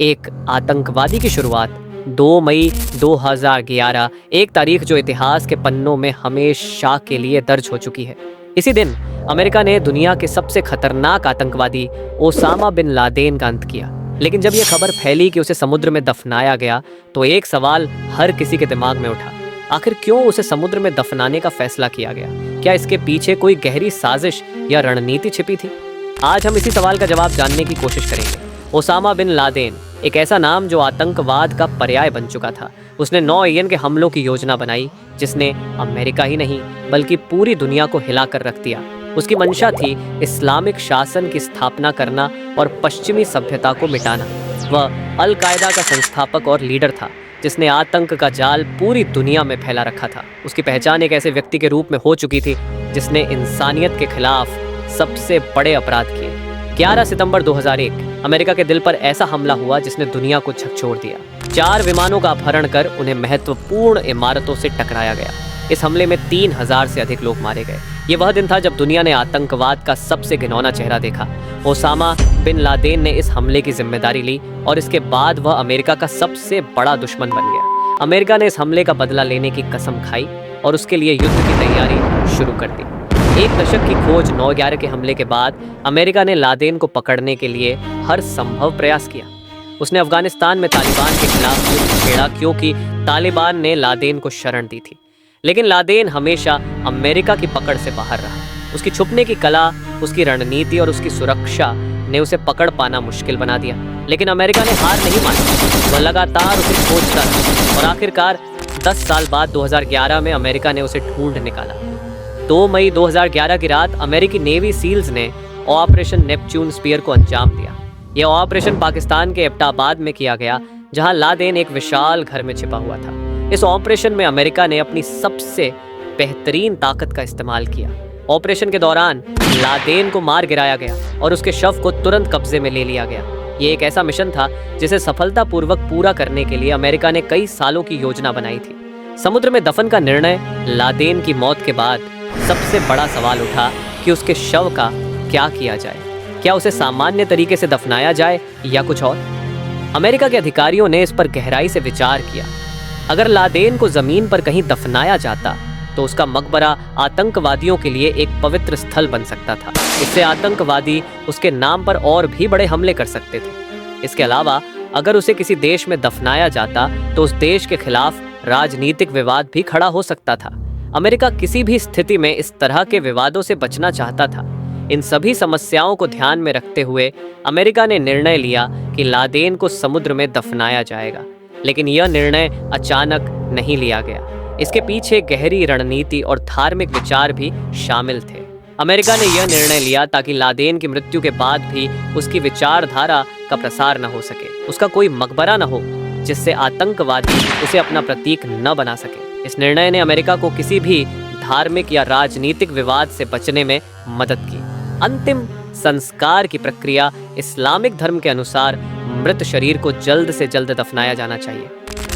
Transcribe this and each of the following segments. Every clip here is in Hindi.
एक आतंकवादी की शुरुआत 2 मई 2011, एक तारीख जो इतिहास के पन्नों में हमेशा के लिए दर्ज हो चुकी है। इसी दिन अमेरिका ने दुनिया के सबसे खतरनाक आतंकवादी ओसामा बिन लादेन का अंत किया। लेकिन जब यह खबर फैली कि उसे समुद्र में दफनाया गया, तो एक सवाल हर किसी के दिमाग में उठा। आखिर क्यों उसे समुद्र में दफनाने का फैसला किया गया? क्या इसके पीछे कोई गहरी साजिश या रणनीति छिपी थी? आज हम इसी सवाल का जवाब जानने की कोशिश करेंगे। ओसामा बिन लादेन एक ऐसा नाम जो आतंकवाद का पर्याय बन चुका था। उसने 9 के हमलों की योजना बनाई, जिसने अमेरिका ही नहीं बल्कि पूरी दुनिया को हिलाकर रख दिया। उसकी मंशा थी इस्लामिक शासन की स्थापना करना और पश्चिमी सभ्यता को मिटाना। वह अल कायदा का संस्थापक और लीडर था, जिसने आतंक का जाल पूरी दुनिया में फैला रखा था। उसकी पहचान एक ऐसे व्यक्ति के रूप में हो चुकी थी जिसने इंसानियत के खिलाफ सबसे बड़े अपराध किए। 11 सितंबर 2001 अमेरिका के दिल पर ऐसा हमला हुआ जिसने दुनिया को झकझोर दिया। 4 विमानों का अपहरण कर उन्हें महत्वपूर्ण इमारतों से टकराया गया। इस हमले में 3000 से अधिक लोग मारे गए। ये वह दिन था जब दुनिया ने आतंकवाद का सबसे घिनौना चेहरा देखा। ओसामा बिन लादेन ने इस हमले की जिम्मेदारी ली और इसके बाद वह अमेरिका का सबसे बड़ा दुश्मन बन गया। अमेरिका ने इस हमले का बदला लेने की कसम खाई और उसके लिए युद्ध की तैयारी शुरू कर दी। एक दशक की खोज 9/11 के हमले के बाद अमेरिका ने लादेन को पकड़ने के लिए हर संभव प्रयास किया। उसने अफगानिस्तान में तालिबान के खिलाफ युद्ध छेड़ा, क्योंकि तालिबान ने लादेन को शरण दी थी। लेकिन लादेन हमेशा अमेरिका की पकड़ से बाहर रहा। उसकी छुपने की कला, उसकी रणनीति और उसकी सुरक्षा ने उसे पकड़ पाना मुश्किल बना दिया। लेकिन अमेरिका ने हार नहीं मानी। वह लगातार उसे खोजता रहा और आखिरकार 10 साल बाद 2011 में अमेरिका ने उसे ढूंढ निकाला। 2 मई 2011 की रात अमेरिकी नेवी सील्स ने ऑपरेशन नेपच्यून स्पीयर को अंजाम दिया। यह ऑपरेशन पाकिस्तान के एबटाबाद में किया गया, जहां लादेन एक विशाल घर में छिपा हुआ था। इस ऑपरेशन में अमेरिका ने अपनी सबसे बेहतरीन ताकत का इस्तेमाल किया। ऑपरेशन के दौरान लादेन को मार गिराया गया और उसके शव को तुरंत कब्जे में ले लिया गया। ये एक ऐसा मिशन था जिसे सफलतापूर्वक पूरा करने के लिए अमेरिका ने कई सालों की योजना बनाई थी। समुद्र में दफन का निर्णय लादेन की मौत के बाद सबसे बड़ा सवाल उठा कि उसके शव का क्या किया जाए। क्या उसे सामान्य तरीके से दफनाया जाए या कुछ और? अमेरिका के अधिकारियों ने इस पर गहराई से विचार किया। अगर लादेन को जमीन पर कहीं दफनाया जाता तो उसका मकबरा आतंकवादियों के लिए एक पवित्र स्थल बन सकता था। इससे आतंकवादी उसके नाम पर और भी बड़े हमले कर सकते थे। इसके अलावा अगर उसे किसी देश में दफनाया जाता तो उस देश के खिलाफ राजनीतिक विवाद भी खड़ा हो सकता था। अमेरिका किसी भी स्थिति में इस तरह के विवादों से बचना चाहता था। इन सभी समस्याओं को ध्यान में रखते हुए अमेरिका ने निर्णय लिया कि लादेन को समुद्र में दफनाया जाएगा। लेकिन यह निर्णय अचानक नहीं लिया गया। इसके पीछे गहरी रणनीति और धार्मिक विचार भी शामिल थे। अमेरिका ने यह निर्णय लिया ताकि लादेन की मृत्यु के बाद भी उसकी विचारधारा का प्रसार न हो सके, उसका कोई मकबरा न हो जिससे आतंकवादी उसे अपना प्रतीक न बना सके। इस निर्णय ने अमेरिका को किसी भी धार्मिक या राजनीतिक विवाद से बचने में मदद की। अंतिम संस्कार की प्रक्रिया इस्लामिक धर्म के अनुसार मृत शरीर को जल्द से जल्द दफनाया जाना चाहिए।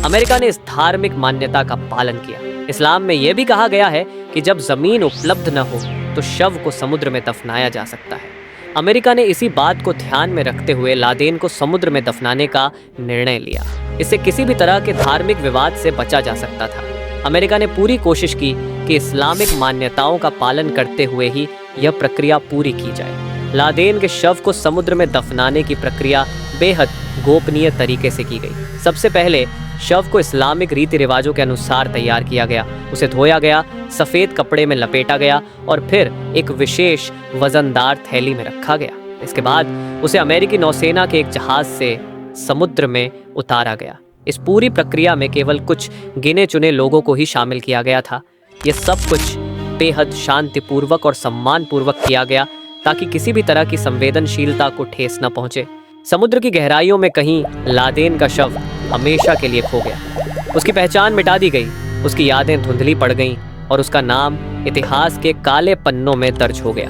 अमेरिका ने इस धार्मिक मान्यता का पालन किया। इस्लाम में यह भी कहा गया है कि जब जमीन उपलब्ध न हो तो शव को समुद्र में दफनाया जा सकता है। अमेरिका ने इसी बात को ध्यान में रखते हुए लादेन को समुद्र में दफनाने का निर्णय लिया। इससे किसी भी तरह के धार्मिक विवाद से बचा जा सकता था। अमेरिका ने पूरी कोशिश की कि इस्लामिक मान्यताओं का पालन करते हुए ही यह प्रक्रिया पूरी की जाए। लादेन के शव को समुद्र में दफनाने की प्रक्रिया बेहद गोपनीय तरीके से की गई। सबसे पहले शव को इस्लामिक रीति रिवाजों के अनुसार तैयार किया गया। उसे धोया गया, सफ़ेद कपड़े में लपेटा गया और फिर एक विशेष वजनदार थैली में रखा गया। इसके बाद उसे अमेरिकी नौसेना के एक जहाज से समुद्र में उतारा गया। इस पूरी प्रक्रिया में केवल कुछ गिने चुने लोगों को ही शामिल किया गया था। यह सब कुछ बेहद शांतिपूर्वक और सम्मानपूर्वक किया गया ताकि किसी भी तरह की संवेदनशीलता को ठेस न पहुंचे। समुद्र की गहराइयों में कहीं लादेन का शव हमेशा के लिए खो गया। उसकी पहचान मिटा दी गई, उसकी यादें धुंधली पड़ गईं और उसका नाम इतिहास के काले पन्नों में दर्ज हो गया।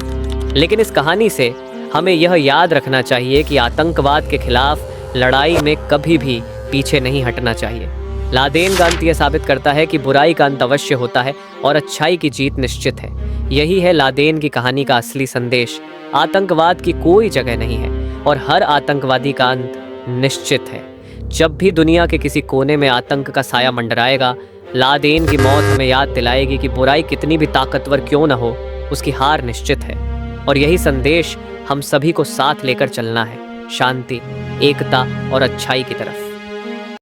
लेकिन इस कहानी से हमें यह याद रखना चाहिए कि आतंकवाद के खिलाफ लड़ाई में कभी भी पीछे नहीं हटना चाहिए। लादेन का अंत यह साबित करता है कि बुराई का अंत अवश्य होता है और अच्छाई की जीत निश्चित है। यही है लादेन की कहानी का असली संदेश। आतंकवाद की कोई जगह नहीं है और हर आतंकवादी का अंत निश्चित है। जब भी दुनिया के किसी कोने में आतंक का साया मंडराएगा, लादेन की मौत हमें याद दिलाएगी कि बुराई कितनी भी ताकतवर क्यों न हो, उसकी हार निश्चित है। और यही संदेश हम सभी को साथ लेकर चलना है, शांति, एकता और अच्छाई की तरफ।